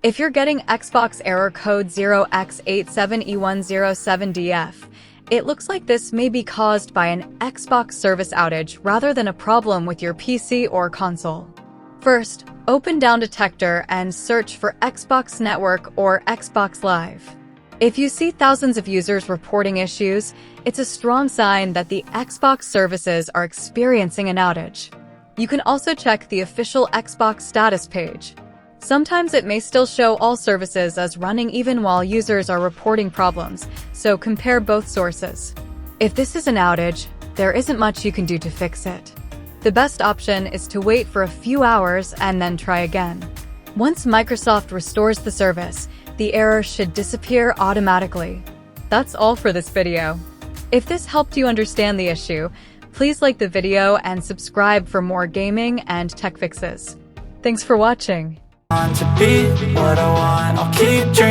If you're getting Xbox error code 0x87E107DF, it looks like this may be caused by an Xbox service outage rather than a problem with your PC or console. First, open Downdetector and search for Xbox Network or Xbox Live. If you see thousands of users reporting issues, it's a strong sign that the Xbox services are experiencing an outage. You can also check the official Xbox status page. Sometimes it may still show all services as running even while users are reporting problems, so compare both sources. If this is an outage, there isn't much you can do to fix it. The best option is to wait for a few hours and then try again. Once Microsoft restores the service, the error should disappear automatically. That's all for this video. If this helped you understand the issue, please like the video and subscribe for more gaming and tech fixes. Thanks for watching. To be what I want, I'll keep dreaming.